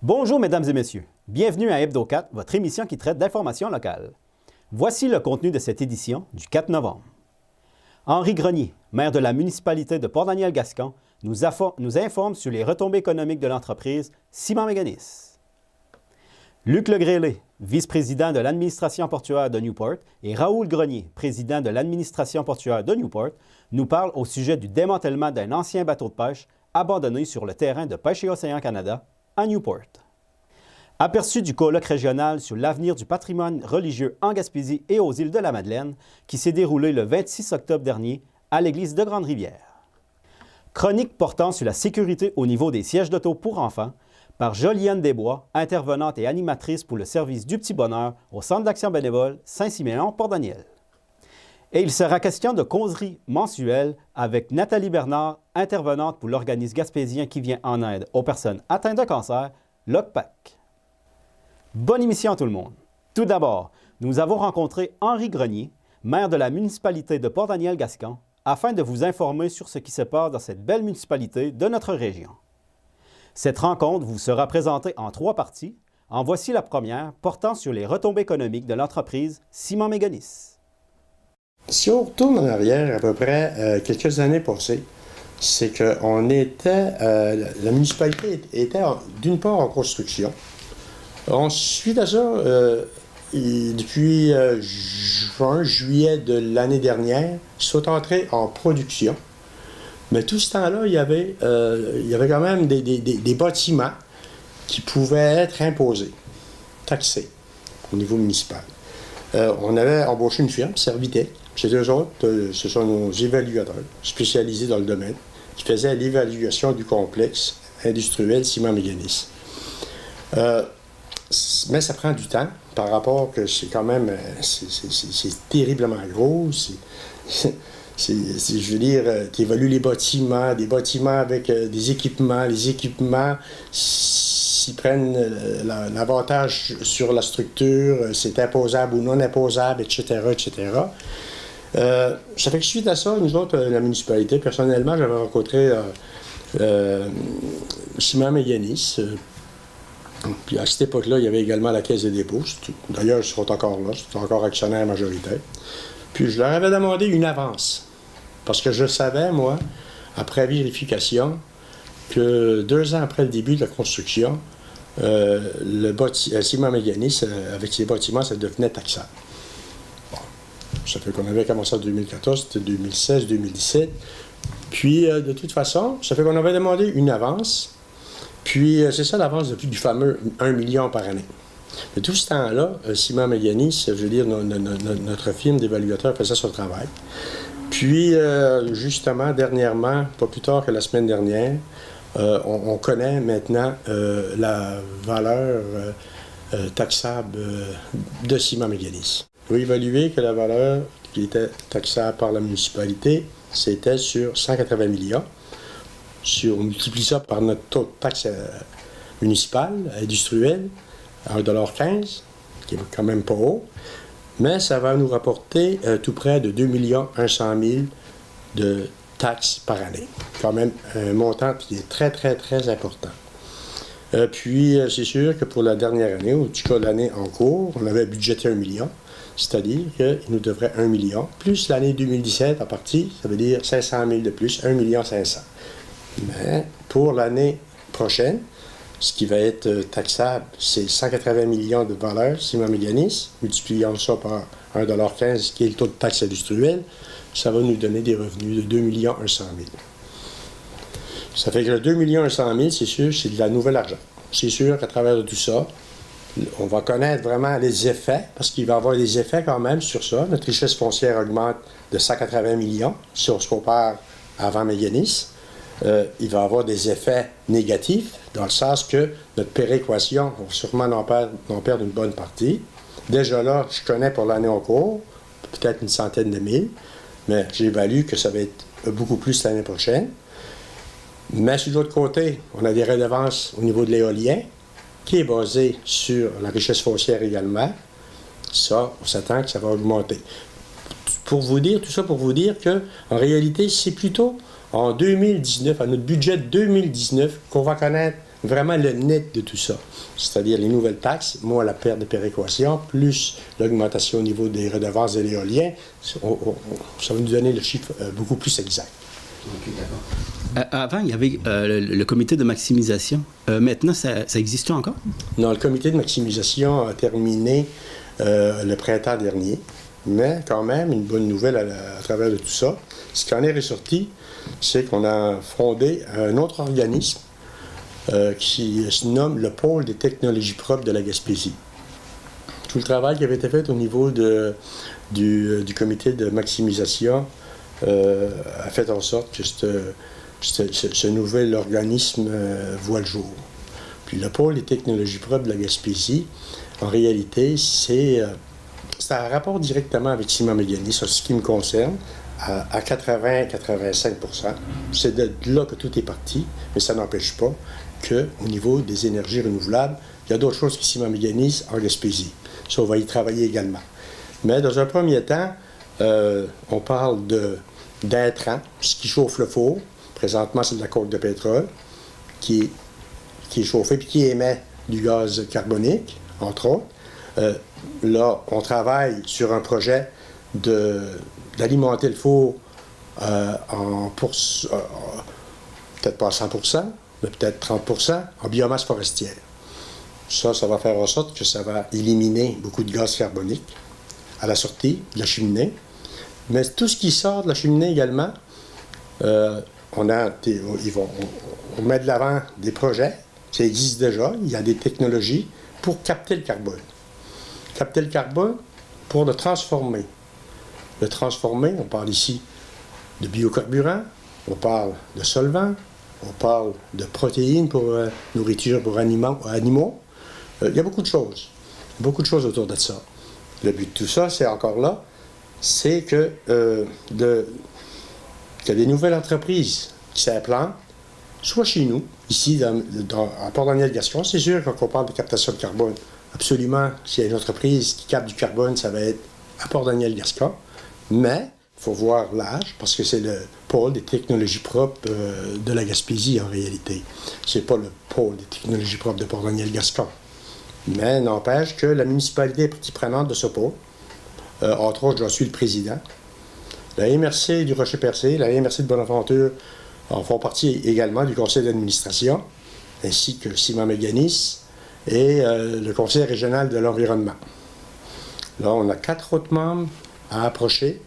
Bonjour mesdames et messieurs, bienvenue à Hebdo4, votre émission qui traite d'informations locales. Voici le contenu de cette édition du 4 novembre. Henri Grenier, maire de la municipalité de Port-Daniel-Gascon, nous informe sur les retombées économiques de l'entreprise Ciment Mécanis. Luc Legrélé, vice-président de l'administration portuaire de Newport, et Raoul Grenier, président de l'administration portuaire de Newport, nous parlent au sujet du démantèlement d'un ancien bateau de pêche abandonné sur le terrain de Pêche et Océan Canada à Newport. Aperçu du colloque régional sur l'avenir du patrimoine religieux en Gaspésie et aux îles de la Madeleine, qui s'est déroulé le 26 octobre dernier à l'église de Grande-Rivière. Chronique portant sur la sécurité au niveau des sièges d'auto pour enfants, par Joliane Desbois, intervenante et animatrice pour le service du Petit Bonheur au Centre d'action bénévole Saint-Siméon, Port-Daniel. Et il sera question de causerie mensuelle avec Nathalie Bernard, intervenante pour l'organisme gaspésien qui vient en aide aux personnes atteintes de cancer, l'OCPAC. Bonne émission à tout le monde. Tout d'abord, nous avons rencontré Henri Grenier, maire de la municipalité de Port-Daniel-Gascon, afin de vous informer sur ce qui se passe dans cette belle municipalité de notre région. Cette rencontre vous sera présentée en 3 parties. En voici la première, portant sur les retombées économiques de l'entreprise Ciment Mécanis. Si on retourne en arrière à peu près quelques années passées, c'est que la municipalité était d'une part en construction. Ensuite à ça, depuis juillet de l'année dernière, ils sont entrés en production. Mais tout ce temps-là, il y avait quand même des bâtiments qui pouvaient être imposés, taxés au niveau municipal. On avait embauché une firme, Servitec. C'est eux autres, ce sont nos évaluateurs spécialisés dans le domaine, qui faisaient l'évaluation du complexe industriel Ciment Mécanis. Mais ça prend du temps par rapport que c'est quand même, c'est terriblement gros. Je veux dire, tu évalues les bâtiments, des bâtiments avec des équipements. Les équipements, s'ils prennent l'avantage sur la structure, c'est imposable ou non imposable, etc., etc. Ça fait que suite à ça, nous autres, la municipalité, personnellement, j'avais rencontré Ciment Mécanis. Puis à cette époque-là, il y avait également la Caisse des dépôts. D'ailleurs, ils sont encore là, ils sont encore actionnaires majoritaires. Puis je leur avais demandé une avance. Parce que je savais, moi, après vérification, que 2 ans après le début de la construction, Ciment Mécanis, avec ses bâtiments, ça devenait taxable. Bon. Ça fait qu'on avait commencé en 2014, c'était 2016, 2017. Puis, de toute façon, ça fait qu'on avait demandé une avance. Puis, c'est ça l'avance depuis du fameux 1 million par année. Mais tout ce temps-là, Ciment Mécanis, je veux dire, notre firme d'évaluateur faisait son travail. Puis, justement, dernièrement, pas plus tard que la semaine dernière, on connaît maintenant la valeur taxable de Ciment Mécanis. Il faut évaluer que la valeur qui était taxable par la municipalité, c'était sur 180 millions. Si on multiplie ça par notre taux de taxe municipale, industrielle, à 1,15 $, qui est quand même pas haut, mais ça va nous rapporter tout près de 2 100 000 de taxes par année. Quand même un montant qui est très, très, très important. Puis, c'est sûr que pour la dernière année, ou en tout cas l'année en cours, on avait budgété 1 million, c'est-à-dire qu'il nous devrait 1 million, plus l'année 2017 à partir, ça veut dire 500 000 de plus, 1 500 000. Mais pour l'année prochaine, ce qui va être taxable, c'est 180 millions de valeur Ciment Mécanis, multipliant ça par 1,15 $, qui est le taux de taxe industrielle, ça va nous donner des revenus de 2 100 000. Ça fait que le 2 100 000, c'est sûr, c'est de la nouvelle argent. C'est sûr qu'à travers de tout ça, on va connaître vraiment les effets, parce qu'il va y avoir des effets quand même sur ça. Notre richesse foncière augmente de 180 millions, si on se compare avant Mécanis. Il va y avoir des effets négatifs, dans le sens que notre péréquation, on va sûrement en perdre une bonne partie. Déjà là, je connais pour l'année en cours, peut-être une centaine de mille, mais j'évalue que ça va être beaucoup plus l'année prochaine. Mais sur l'autre côté, on a des redevances au niveau de l'éolien, qui est basé sur la richesse foncière également. Ça, on s'attend que ça va augmenter. Tout ça pour vous dire que, en réalité, c'est plutôt en 2019, à notre budget 2019, qu'on va connaître vraiment le net de tout ça. C'est-à-dire les nouvelles taxes, moins la perte de péréquation, plus l'augmentation au niveau des redevances de l'éolien, ça va nous donner le chiffre beaucoup plus exact. OK, d'accord. Avant, il y avait le comité de maximisation. Maintenant, ça existe encore? Non, le comité de maximisation a terminé le printemps dernier, mais quand même, une bonne nouvelle à travers de tout ça. Ce qui en est ressorti, c'est qu'on a fondé un autre organisme qui se nomme le Pôle des technologies propres de la Gaspésie. Tout le travail qui avait été fait au niveau du comité de maximisation a fait en sorte que ce nouvel organisme voit le jour. Puis le Pôle des technologies propres de la Gaspésie, en réalité, c'est un rapport directement avec Simon Méganier, sur ce qui me concerne, à 80-85 %. C'est de là que tout est parti, mais ça n'empêche pas qu'au niveau des énergies renouvelables, il y a d'autres choses qui Simon Méganier en Gaspésie. Ça, on va y travailler également. Mais dans un premier temps, on parle d'intrants, ce qui chauffe le four. Présentement, c'est de la coke de pétrole qui est chauffée puis qui émet du gaz carbonique, entre autres. Là, on travaille sur un projet d'alimenter le four peut-être pas à 100%, mais peut-être 30% en biomasse forestière. Ça va faire en sorte que ça va éliminer beaucoup de gaz carbonique à la sortie de la cheminée. Mais tout ce qui sort de la cheminée également, on met de l'avant des projets, ça existe déjà, il y a des technologies pour capter le carbone. Capter le carbone pour le transformer. Le transformer, on parle ici de biocarburants, on parle de solvants, on parle de protéines pour nourriture pour animaux. Il y a beaucoup de choses autour de ça. Le but de tout ça, c'est encore là, c'est que qu'il y a des nouvelles entreprises qui s'implantent, soit chez nous, ici à Port-Daniel-Gascon. C'est sûr, quand on parle de captation de carbone, absolument, s'il y a une entreprise qui capte du carbone, ça va être à Port-Daniel-Gascon. Mais il faut voir l'âge, parce que c'est le pôle des technologies propres de la Gaspésie, en réalité. C'est pas le pôle des technologies propres de Port-Daniel-Gascon. Mais n'empêche que la municipalité est partie prenante de ce pôle. Entre autres, j'en suis le président. La MRC du Rocher-Percé, la MRC de Bonaventure en font partie également du conseil d'administration, ainsi que Simon Méganis et le conseil régional de l'environnement. Là, on a 4 autres membres à approcher.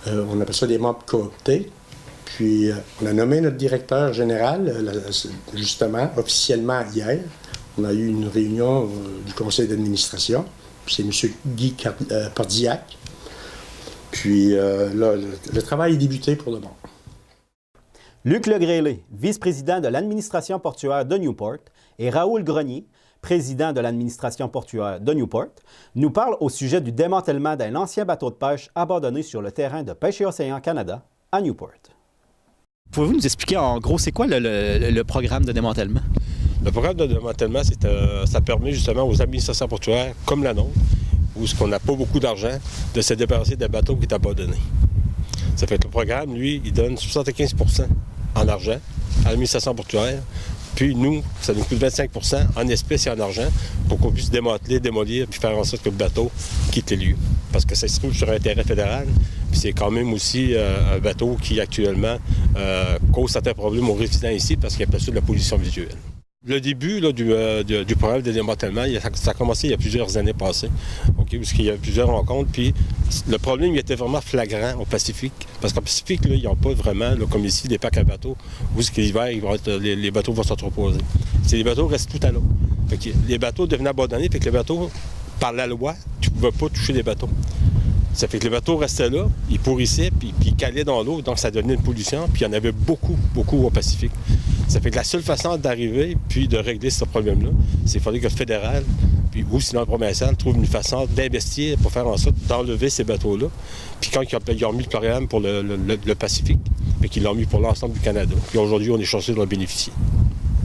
On appelle ça des membres cooptés. Puis, on a nommé notre directeur général, justement, officiellement hier. On a eu une réunion du conseil d'administration. C'est M. Guy Pardillac. Puis, là, le travail est débuté pour le moment. Luc Legrélé, vice-président de l'administration portuaire de Newport, et Raoul Grenier, président de l'administration portuaire de Newport, nous parle au sujet du démantèlement d'un ancien bateau de pêche abandonné sur le terrain de Pêche et Océan Canada à Newport. Pouvez-vous nous expliquer en gros c'est quoi le programme de démantèlement? Le programme de démantèlement, ça permet justement aux administrations portuaires, comme la nôtre, où on n'a pas beaucoup d'argent, de se débarrasser des bateaux qui est abandonné. Ça fait que le programme, lui, il donne 75 % en argent à l'administration portuaire. Puis nous, ça nous coûte 25 % en espèces et en argent pour qu'on puisse démanteler, démolir, puis faire en sorte que le bateau quitte les lieux. Parce que ça se trouve sur un terrain fédéral, puis c'est quand même aussi un bateau qui actuellement cause certains problèmes aux résidents ici parce qu'il y a plus de la pollution visuelle. Le début là, du programme de démantèlement, ça a commencé il y a plusieurs années passées, okay, parce qu'il y a plusieurs rencontres, puis le problème il était vraiment flagrant au Pacifique, parce qu'au Pacifique, là, ils n'ont pas vraiment, là, comme ici, des packs à bateaux, où l'hiver, les bateaux vont s'entreposer. Les bateaux restent tout à l'eau. Les bateaux devenaient abandonnés, fait que les bateaux, par la loi, tu ne pouvais pas toucher les bateaux. Ça fait que les bateaux restaient là, ils pourrissaient, puis ils calaient dans l'eau, donc ça devenait une pollution, puis il y en avait beaucoup au Pacifique. Ça fait que la seule façon d'arriver, puis de régler ce problème-là, c'est qu'il fallait que le fédéral, puis, ou sinon le provincial, trouve une façon d'investir pour faire en sorte d'enlever ces bateaux-là. Puis quand ils ont mis le programme pour le Pacifique, puis qu'ils l'ont mis pour l'ensemble du Canada. Puis aujourd'hui, on est chanceux d'en bénéficier.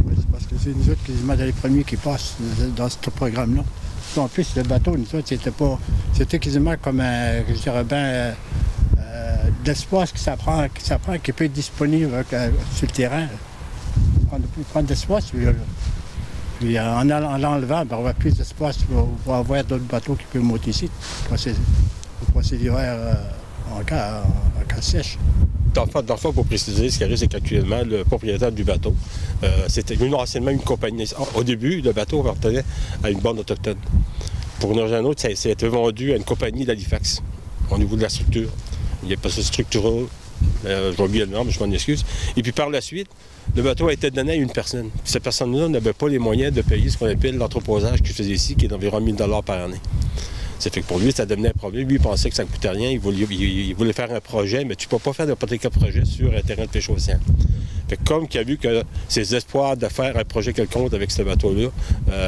Oui, c'est parce que c'est nous autres quasiment les premiers qui passent dans ce programme-là. En plus, le bateau, nous autres, c'était quasiment comme je dirais l'espace que ça prend, qui peut être disponible sur le terrain. qu'on a pu prendre d'espace. Puis en l'enlevant, ben, on va plus d'espace pour avoir d'autres bateaux qui peuvent monter ici pour passer l'hiver en cas sèche. Dans le fond, pour préciser, ce qui arrive, c'est qu'actuellement, le propriétaire du bateau, c'était anciennement une compagnie. Au début, le bateau appartenait à une bande autochtone. Pour une raison ou une autre, ça a été vendu à une compagnie d'Halifax, au niveau de la structure. Il n'y a pas ce structural, j'ai oublié le nom, mais je m'en excuse. Et puis par la suite, le bateau a été donné à une personne. Puis cette personne-là n'avait pas les moyens de payer ce qu'on appelle l'entreposage qu'il faisait ici, qui est d'environ 1 000 $ par année. Ça fait que pour lui, ça devenait un problème. Lui, il pensait que ça ne coûtait rien. Il voulait faire un projet, mais tu ne peux pas faire n'importe quel projet sur un terrain de pêche océan. Fait que comme il a vu que ses espoirs de faire un projet quelconque avec ce bateau-là,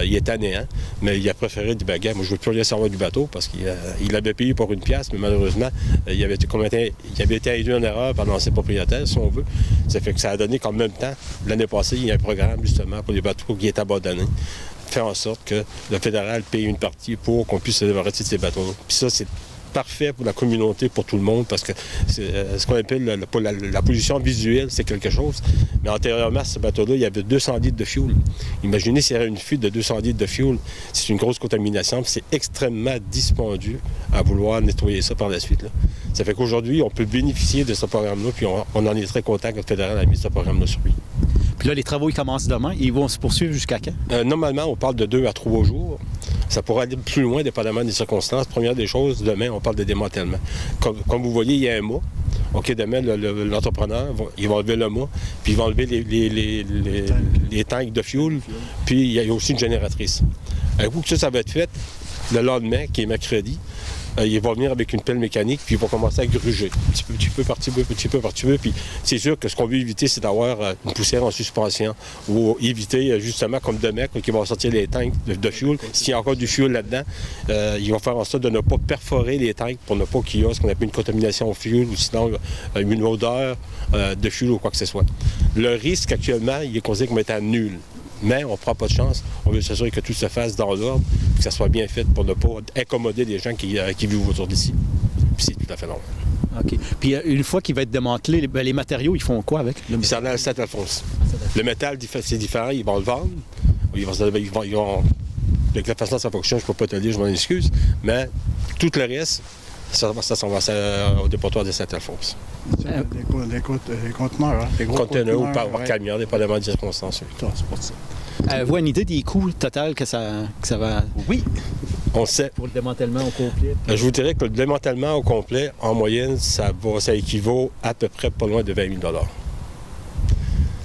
il était anéant, mais il a préféré dire, ben, gars, moi, je ne veux plus rien savoir du bateau parce qu'il avait payé pour une pièce, mais malheureusement, il avait été induit en erreur par l'ancien propriétaire, si on veut. Ça fait que ça a donné qu'en même temps, l'année passée, il y a un programme, justement, pour les bateaux qui est abandonné. Fait en sorte que le fédéral paye une partie pour qu'on puisse se débarrasser de ces bateaux-là. Puis ça, c'est parfait pour la communauté, pour tout le monde, parce que c'est ce qu'on appelle la pollution visuelle, c'est quelque chose. Mais antérieurement à ce bateau-là, il y avait 200 litres de fuel. Imaginez s'il y avait une fuite de 200 litres de fuel. C'est une grosse contamination, puis c'est extrêmement dispendieux à vouloir nettoyer ça par la suite, là. Ça fait qu'aujourd'hui, on peut bénéficier de ce programme-là, puis on en est très content que le fédéral a mis ce programme-là sur lui. Puis là, les travaux, ils commencent demain. Ils vont se poursuivre jusqu'à quand? Normalement, on parle de 2 à 3 jours. Ça pourrait aller plus loin, dépendamment des circonstances. Première des choses, demain, on parle de démantèlement. Comme vous voyez, il y a un mât. OK, demain, l'entrepreneur, il va enlever le mât, puis il va enlever les tanks de fuel, puis il y a aussi une génératrice. Un coup que ça va être fait, le lendemain, qui est mercredi, il va venir avec une pelle mécanique, puis il va commencer à gruger. Petit peu par petit peu. Puis c'est sûr que ce qu'on veut éviter, c'est d'avoir une poussière en suspension, ou éviter, justement, comme demain, quand ils vont sortir les tanks de fuel, s'il y a encore du fuel là-dedans, ils vont faire en sorte de ne pas perforer les tanks pour ne pas qu'il y ait ce qu'on appelle une contamination au fuel, ou sinon une odeur de fuel ou quoi que ce soit. Le risque, actuellement, il est considéré comme étant nul. Mais on ne prend pas de chance. On veut s'assurer que tout se fasse dans l'ordre, que ça soit bien fait pour ne pas incommoder les gens qui vivent autour d'ici. Puis c'est tout à fait normal. OK. Puis une fois qu'il va être démantelé, les matériaux, ils font quoi avec? Puis ça en a le Saint-Alphonse. Le métal, c'est différent. Ils vont le vendre. Ils vont avec la façon dont ça fonctionne, je ne peux pas te le dire, je m'en excuse. Mais tout le reste, ça s'en va au dépotoir de Saint-Alphonse. Des conteneurs, hein? Des gros conteneurs ou par ouais. camion, dépendamment des circonstances. C'est pour ça. Avez-vous une idée des coûts total que ça va... Oui, on sait. Pour le démantèlement au complet? Je vous dirais que le démantèlement au complet, en moyenne, ça équivaut à peu près pas loin de 20 000 $.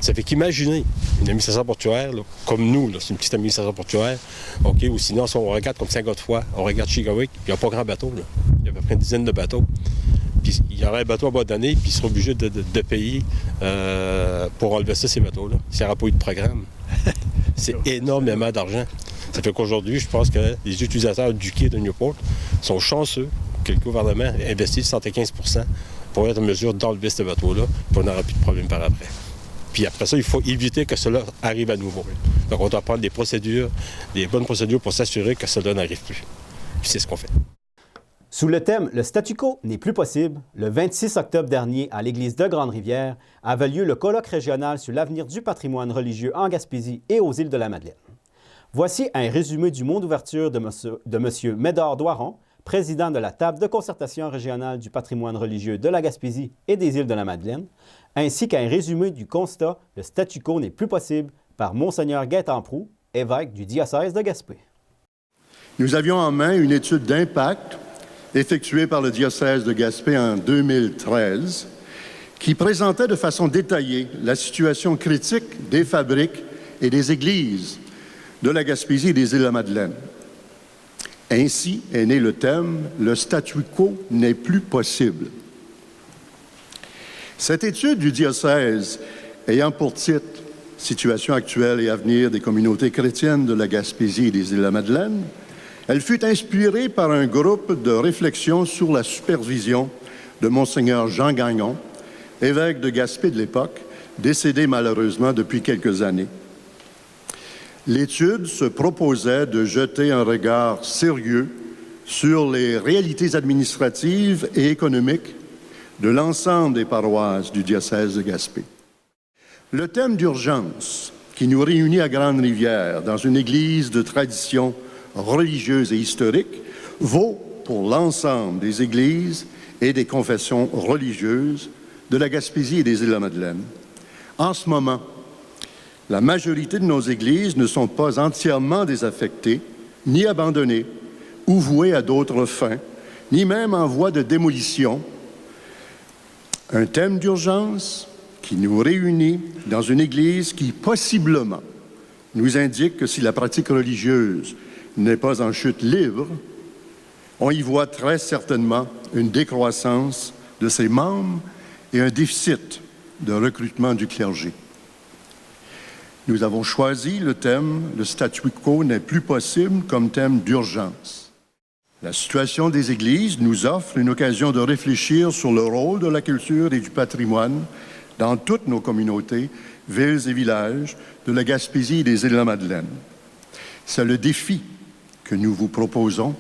Ça fait qu'imaginer une administration portuaire, là, comme nous, là, c'est une petite administration portuaire, OK, ou sinon, si on regarde comme Saint-Godefroy, on regarde Chigawick, il n'y a pas grand bateau, là. Il y a à peu près une dizaine de bateaux. Puis il y aurait un bateau abandonné, puis ils seraient obligés de payer pour enlever ça, ces bateaux-là. S'il n'y aura pas eu de programme. C'est énormément d'argent. Ça fait qu'aujourd'hui, je pense que les utilisateurs du quai de Newport sont chanceux que le gouvernement investisse 75 % pour être en mesure d'enlever ce bateau-là, puis on n'aura plus de problème par après. Puis après ça, il faut éviter que cela arrive à nouveau. Donc on doit prendre des procédures, des bonnes procédures pour s'assurer que cela n'arrive plus. Puis c'est ce qu'on fait. Sous le thème « Le statu quo n'est plus possible », le 26 octobre dernier, à l'église de Grande-Rivière, avait lieu le colloque régional sur l'avenir du patrimoine religieux en Gaspésie et aux îles de la Madeleine. Voici un résumé du mot d'ouverture de M. Médard Doiron, président de la table de concertation régionale du patrimoine religieux de la Gaspésie et des îles de la Madeleine, ainsi qu'un résumé du constat « Le statu quo n'est plus possible » par Monseigneur Gaétan Proulx, évêque du diocèse de Gaspé. Nous avions en main une étude d'impact effectuée par le diocèse de Gaspé en 2013, qui présentait de façon détaillée la situation critique des fabriques et des églises de la Gaspésie et des îles de la Madeleine. Ainsi est né le thème « Le statu quo n'est plus possible ». Cette étude du diocèse ayant pour titre « Situation actuelle et avenir des communautés chrétiennes de la Gaspésie et des îles de la Madeleine », elle fut inspirée par un groupe de réflexion sur la supervision de Monseigneur Jean Gagnon, évêque de Gaspé de l'époque, décédé malheureusement depuis quelques années. L'étude se proposait de jeter un regard sérieux sur les réalités administratives et économiques de l'ensemble des paroisses du diocèse de Gaspé. Le thème d'urgence qui nous réunit à Grande-Rivière dans une église de tradition religieuse et historique vaut pour l'ensemble des églises et des confessions religieuses de la Gaspésie et des Îles-de-la-Madeleine. En ce moment, la majorité de nos églises ne sont pas entièrement désaffectées, ni abandonnées, ou vouées à d'autres fins, ni même en voie de démolition. Un thème d'urgence qui nous réunit dans une Église qui, possiblement, nous indique que si la pratique religieuse n'est pas en chute libre, on y voit très certainement une décroissance de ses membres et un déficit de recrutement du clergé. Nous avons choisi le thème « Le statu quo n'est plus possible » comme thème d'urgence. La situation des églises nous offre une occasion de réfléchir sur le rôle de la culture et du patrimoine dans toutes nos communautés, villes et villages de la Gaspésie et des Îles-de-la-Madeleine. C'est le défi que nous vous proposons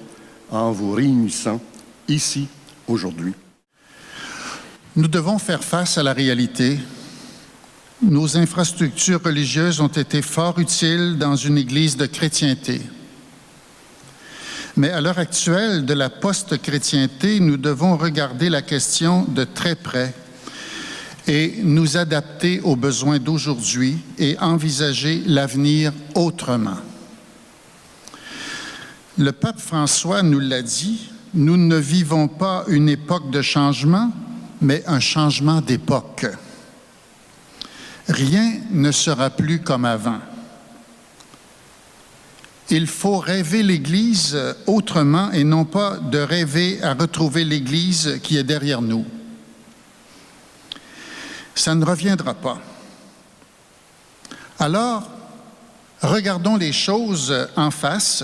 en vous réunissant ici aujourd'hui. Nous devons faire face à la réalité. Nos infrastructures religieuses ont été fort utiles dans une église de chrétienté. Mais à l'heure actuelle de la post-chrétienté, nous devons regarder la question de très près et nous adapter aux besoins d'aujourd'hui et envisager l'avenir autrement. Le pape François nous l'a dit, nous ne vivons pas une époque de changement, mais un changement d'époque. Rien ne sera plus comme avant. Il faut rêver l'Église autrement et non pas de rêver à retrouver l'Église qui est derrière nous. Ça ne reviendra pas. Alors, regardons les choses en face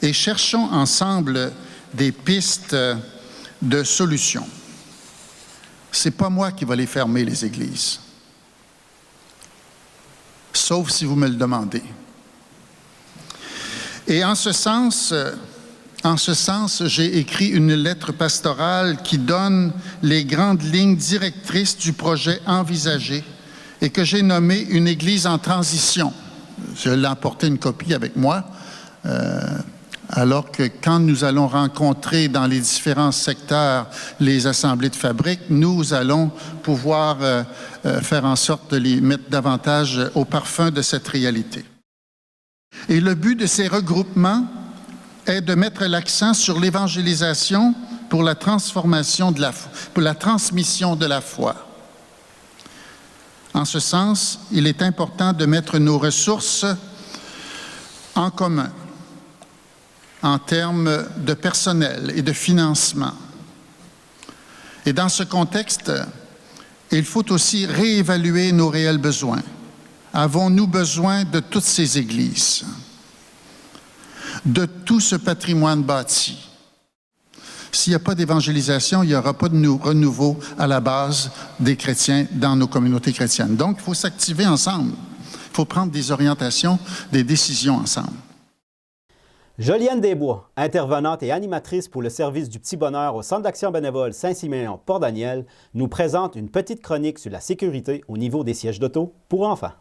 et cherchons ensemble des pistes de solutions. Ce n'est pas moi qui vais les fermer, les églises. Sauf si vous me le demandez. Et en ce sens, j'ai écrit une lettre pastorale qui donne les grandes lignes directrices du projet envisagé et que j'ai nommé une église en transition. Je l'ai emporté une copie avec moi, alors que quand nous allons rencontrer dans les différents secteurs les assemblées de fabrique, nous allons pouvoir faire en sorte de les mettre davantage au parfum de cette réalité. Et le but de ces regroupements est de mettre l'accent sur l'évangélisation pour la transformation pour la transmission de la foi. En ce sens, il est important de mettre nos ressources en commun en termes de personnel et de financement. Et dans ce contexte, il faut aussi réévaluer nos réels besoins. Avons-nous besoin de toutes ces églises, de tout ce patrimoine bâti? S'il n'y a pas d'évangélisation, il n'y aura pas de renouveau à la base des chrétiens dans nos communautés chrétiennes. Donc, il faut s'activer ensemble. Il faut prendre des orientations, des décisions ensemble. Joliane Desbois, intervenante et animatrice pour le service du Petit Bonheur au Centre d'action bénévole Saint-Siméon Port-Daniel, nous présente une petite chronique sur la sécurité au niveau des sièges d'auto pour enfants.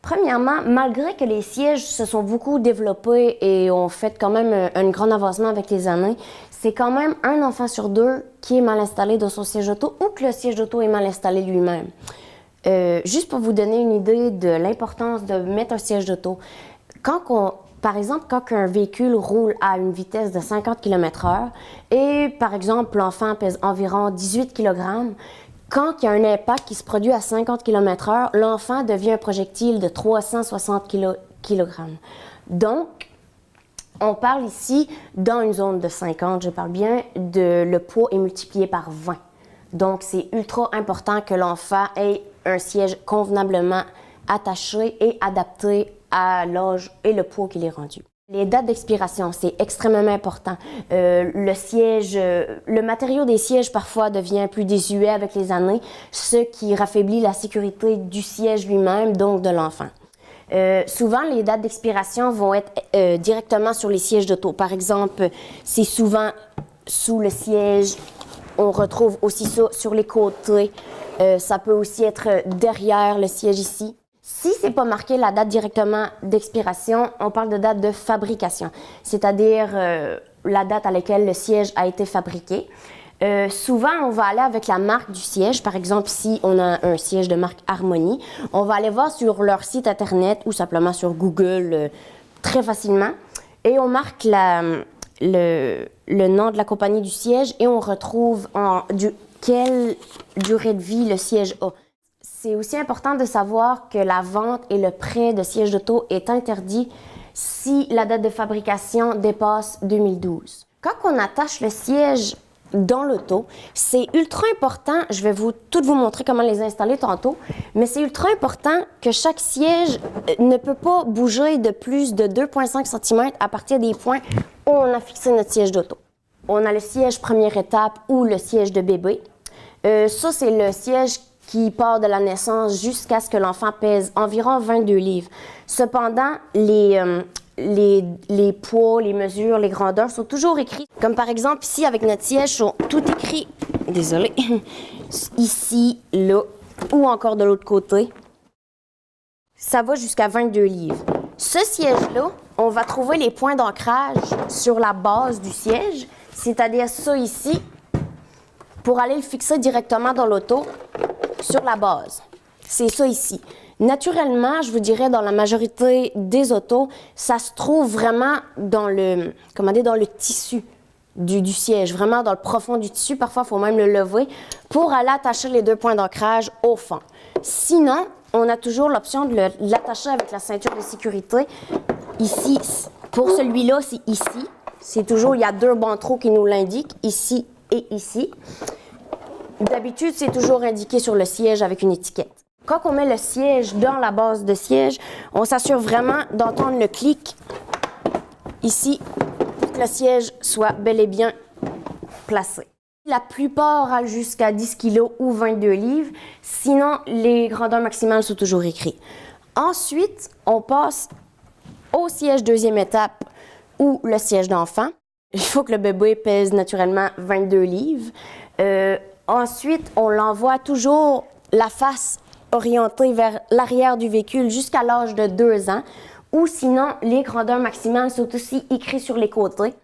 Premièrement, malgré que les sièges se sont beaucoup développés et ont fait quand même un grand avancement avec les années, c'est quand même un enfant sur deux qui est mal installé dans son siège d'auto ou que le siège d'auto est mal installé lui-même. Juste pour vous donner une idée de l'importance de mettre un siège d'auto, par exemple, quand un véhicule roule à une vitesse de 50 km/h et, par exemple, l'enfant pèse environ 18 kg, quand il y a un impact qui se produit à 50 km/h, l'enfant devient un projectile de 360 kg. Donc, on parle ici, dans une zone de 50, je parle bien, le poids est multiplié par 20. Donc, c'est ultra important que l'enfant ait un siège convenablement attaché et adapté à l'âge et le poids qu'il est rendu. Les dates d'expiration, c'est extrêmement important. Le matériau des sièges parfois devient plus désuet avec les années, ce qui raffaiblit la sécurité du siège lui-même, donc de l'enfant. Souvent, les dates d'expiration vont être directement sur les sièges d'auto. Par exemple, c'est souvent sous le siège On retrouve aussi ça sur les côtés. Ça peut aussi être derrière le siège ici. Si c'est pas marqué la date directement d'expiration, on parle de date de fabrication, c'est-à-dire la date à laquelle le siège a été fabriqué. Souvent, on va aller avec la marque du siège. Par exemple, si on a un siège de marque Harmony, on va aller voir sur leur site Internet ou simplement sur Google très facilement. Et on marque le nom de la compagnie du siège et on retrouve quelle durée de vie le siège a. C'est aussi important de savoir que la vente et le prêt de sièges d'auto est interdit si la date de fabrication dépasse 2012. Quand on attache le siège dans l'auto, c'est ultra important, je vais toutes vous montrer comment les installer tantôt, mais c'est ultra important que chaque siège ne peut pas bouger de plus de 2,5 cm à partir des points où on a fixé notre siège d'auto. On a le siège première étape ou le siège de bébé. Ça, c'est le siège qui part de la naissance jusqu'à ce que l'enfant pèse environ 22 livres. Cependant, les poids, les mesures, les grandeurs sont toujours écrits. Comme par exemple, ici, avec notre siège, sont tout écrit, désolé, ici, là, ou encore de l'autre côté. Ça va jusqu'à 22 livres. Ce siège-là, on va trouver les points d'ancrage sur la base du siège, c'est-à-dire ça ici, pour aller le fixer directement dans l'auto sur la base. C'est ça ici. Naturellement, je vous dirais, dans la majorité des autos, ça se trouve vraiment dans le tissu du siège, vraiment dans le profond du tissu. Parfois, il faut même le lever pour aller attacher les 2 points d'ancrage au fond. Sinon, on a toujours l'option de l'attacher avec la ceinture de sécurité. Ici, pour celui-là, c'est ici. C'est toujours, il y a 2 bons trous qui nous l'indiquent, ici et ici. D'habitude, c'est toujours indiqué sur le siège avec une étiquette. Quand on met le siège dans la base de siège, on s'assure vraiment d'entendre le clic ici pour que le siège soit bel et bien placé. La plupart a jusqu'à 10 kg ou 22 livres, sinon les grandeurs maximales sont toujours écrites. Ensuite, on passe au siège deuxième étape ou le siège d'enfant. Il faut que le bébé pèse naturellement 22 livres. Ensuite, on l'envoie toujours la face orientée vers l'arrière du véhicule jusqu'à l'âge de 2 ans, ou sinon, les grandeurs maximales sont aussi écrites sur les côtés.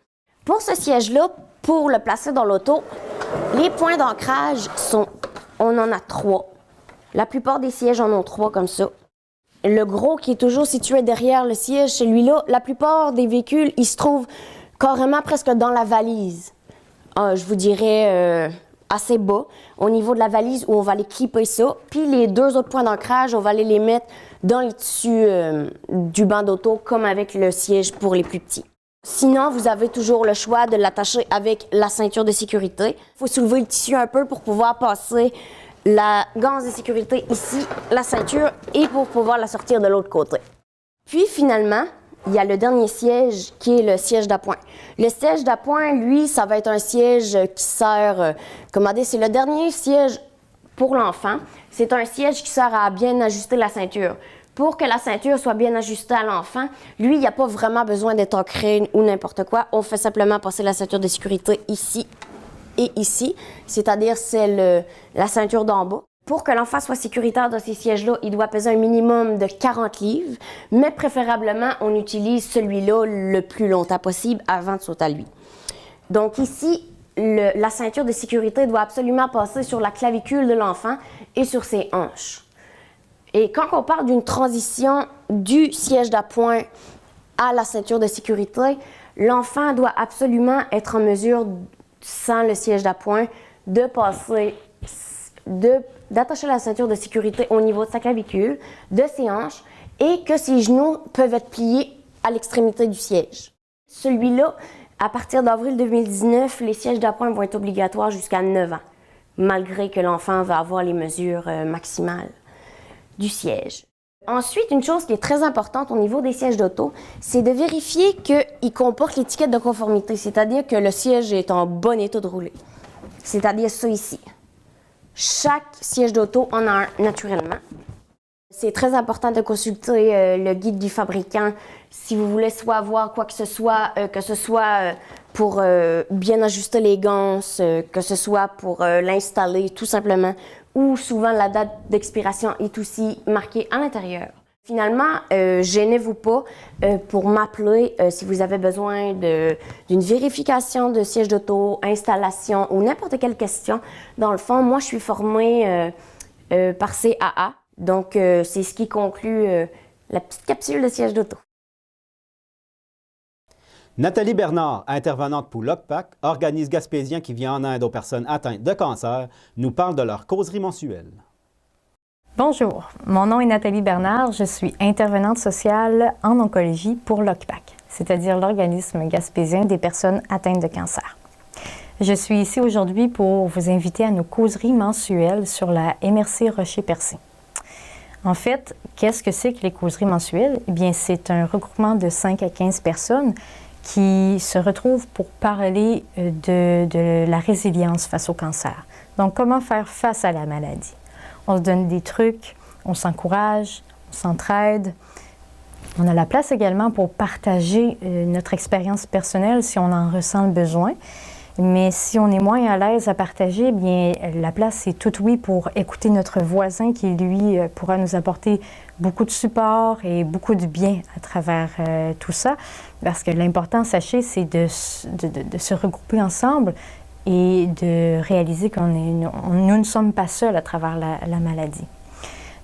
Pour ce siège-là, pour le placer dans l'auto, les points d'ancrage on en a 3. La plupart des sièges en ont 3 comme ça. Le gros qui est toujours situé derrière le siège, celui-là, la plupart des véhicules, il se trouve carrément presque dans la valise. Je vous dirais assez bas, au niveau de la valise où on va aller clipper ça. Puis les 2 autres points d'ancrage, on va aller les mettre dans les tissus du banc d'auto, comme avec le siège pour les plus petits. Sinon, vous avez toujours le choix de l'attacher avec la ceinture de sécurité. Il faut soulever le tissu un peu pour pouvoir passer la ganse de sécurité ici, la ceinture, et pour pouvoir la sortir de l'autre côté. Puis finalement, il y a le dernier siège qui est le siège d'appoint. Le siège d'appoint, lui, ça va être un siège qui sert, c'est le dernier siège pour l'enfant. C'est un siège qui sert à bien ajuster la ceinture. Pour que la ceinture soit bien ajustée à l'enfant, lui, il n'y a pas vraiment besoin d'être ancré ou n'importe quoi. On fait simplement passer la ceinture de sécurité ici et ici, c'est-à-dire c'est la ceinture d'en bas. Pour que l'enfant soit sécuritaire dans ces sièges-là, il doit peser un minimum de 40 livres, mais préférablement, on utilise celui-là le plus longtemps possible avant de sauter à lui. Donc ici, la ceinture de sécurité doit absolument passer sur la clavicule de l'enfant et sur ses hanches. Et quand on parle d'une transition du siège d'appoint à la ceinture de sécurité, l'enfant doit absolument être en mesure, sans le siège d'appoint, d'attacher la ceinture de sécurité au niveau de sa clavicule, de ses hanches, et que ses genoux peuvent être pliés à l'extrémité du siège. Celui-là, à partir d'avril 2019, les sièges d'appoint vont être obligatoires jusqu'à 9 ans, malgré que l'enfant va avoir les mesures maximales du siège. Ensuite, une chose qui est très importante au niveau des sièges d'auto, c'est de vérifier qu'ils comportent l'étiquette de conformité, c'est-à-dire que le siège est en bon état de rouler, c'est-à-dire ça ici. Chaque siège d'auto en a un naturellement. C'est très important de consulter le guide du fabricant si vous voulez soit voir quoi que ce soit pour bien ajuster les ganses, que ce soit pour l'installer tout simplement, ou souvent la date d'expiration est aussi marquée à l'intérieur. Finalement, gênez-vous pas pour m'appeler si vous avez besoin d'une vérification de siège d'auto, installation ou n'importe quelle question. Dans le fond, moi, je suis formée par CAA, donc c'est ce qui conclut la petite capsule de siège d'auto. Nathalie Bernard, intervenante pour l'OCPAC, organisme gaspésien qui vient en aide aux personnes atteintes de cancer, nous parle de leur causerie mensuelle. Bonjour, mon nom est Nathalie Bernard, je suis intervenante sociale en oncologie pour l'OCPAC, c'est-à-dire l'organisme gaspésien des personnes atteintes de cancer. Je suis ici aujourd'hui pour vous inviter à nos causeries mensuelles sur la MRC Rocher-Percé. En fait, qu'est-ce que c'est que les causeries mensuelles? Eh bien, c'est un regroupement de 5 à 15 personnes qui se retrouvent pour parler de la résilience face au cancer. Donc, comment faire face à la maladie? On se donne des trucs, on s'encourage, on s'entraide. On a la place également pour partager notre expérience personnelle si on en ressent le besoin. Mais si on est moins à l'aise à partager, eh bien, la place est toute oui pour écouter notre voisin qui, lui, pourra nous apporter beaucoup de support et beaucoup de bien à travers tout ça. Parce que l'important, sachez, c'est de se regrouper ensemble et de réaliser nous ne sommes pas seuls à travers la maladie.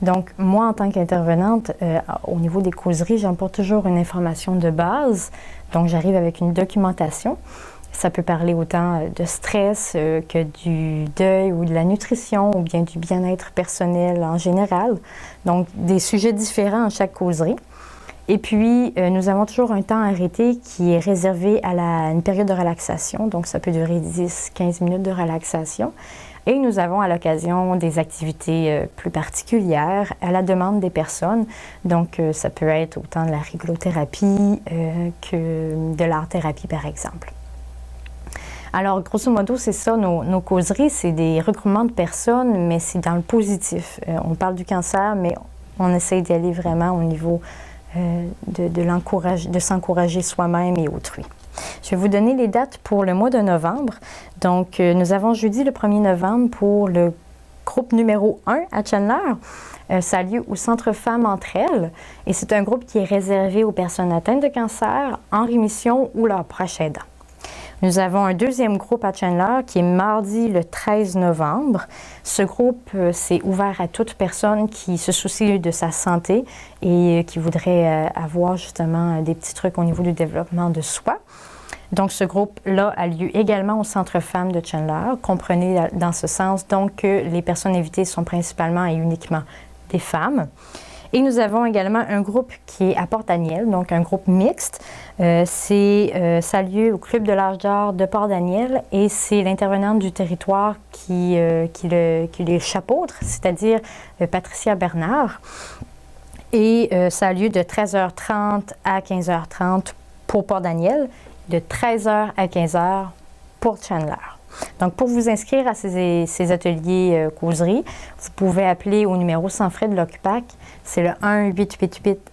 Donc, moi, en tant qu'intervenante, au niveau des causeries, j'emporte toujours une information de base. Donc, j'arrive avec une documentation. Ça peut parler autant de stress que du deuil ou de la nutrition ou bien du bien-être personnel en général. Donc, des sujets différents à chaque causerie. Et puis, nous avons toujours un temps arrêté qui est réservé à une période de relaxation. Donc, ça peut durer 10-15 minutes de relaxation. Et nous avons à l'occasion des activités plus particulières à la demande des personnes. Donc, ça peut être autant de la réglothérapie que de l'art-thérapie, par exemple. Alors, grosso modo, c'est ça, nos causeries, c'est des regroupements de personnes, mais c'est dans le positif. On parle du cancer, mais on essaie d'y aller vraiment au niveau de s'encourager soi-même et autrui. Je vais vous donner les dates pour le mois de novembre. Donc, nous avons jeudi le 1er novembre pour le groupe numéro 1 à Chandler. Ça a lieu au Centre Femmes Entre Elles et c'est un groupe qui est réservé aux personnes atteintes de cancer, en rémission ou leurs proches aidants. Nous avons un deuxième groupe à Chandler qui est mardi le 13 novembre. Ce groupe, c'est ouvert à toute personne qui se soucie de sa santé et qui voudrait avoir justement des petits trucs au niveau du développement de soi. Donc, ce groupe-là a lieu également au Centre Femmes de Chandler. Comprenez dans ce sens donc que les personnes invitées sont principalement et uniquement des femmes. Et nous avons également un groupe qui est à Port-Daniel, donc un groupe mixte. Ça a lieu au Club de l'Âge d'Or de Port-Daniel et c'est l'intervenante du territoire qui les chapeautre, c'est-à-dire Patricia Bernard. Et ça a lieu de 13h30 à 15h30 pour Port-Daniel, de 13h à 15h pour Chandler. Donc, pour vous inscrire à ces ateliers causeries, vous pouvez appeler au numéro sans frais de l'OCPAC. C'est le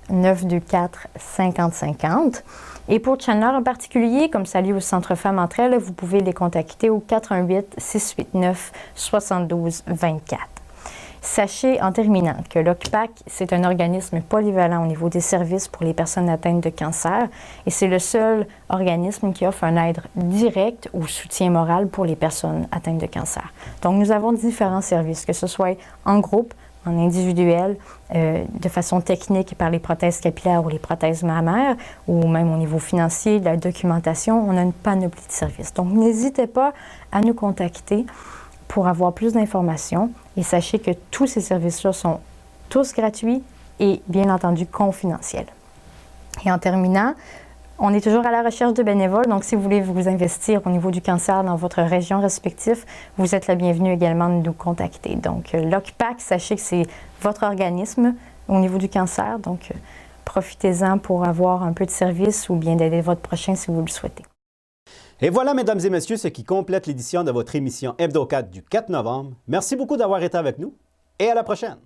1-888-924-5050. Et pour Chandler en particulier, comme ça lieu au Centre Femmes Entre Elles, vous pouvez les contacter au 418-689-7224. Sachez en terminant que l'OCPAC, c'est un organisme polyvalent au niveau des services pour les personnes atteintes de cancer et c'est le seul organisme qui offre une aide directe ou soutien moral pour les personnes atteintes de cancer. Donc, nous avons différents services, que ce soit en groupe, en individuel, de façon technique par les prothèses capillaires ou les prothèses mammaires, ou même au niveau financier, de la documentation, on a une panoplie de services. Donc, n'hésitez pas à nous contacter pour avoir plus d'informations et sachez que tous ces services-là sont tous gratuits et bien entendu confidentiels. Et en terminant, on est toujours à la recherche de bénévoles, donc si vous voulez vous investir au niveau du cancer dans votre région respective, vous êtes la bienvenue également de nous contacter. Donc l'OCPAC, sachez que c'est votre organisme au niveau du cancer, donc profitez-en pour avoir un peu de service ou bien d'aider votre prochain si vous le souhaitez. Et voilà, mesdames et messieurs, ce qui complète l'édition de votre émission Hebdo 4 du 4 novembre. Merci beaucoup d'avoir été avec nous et à la prochaine!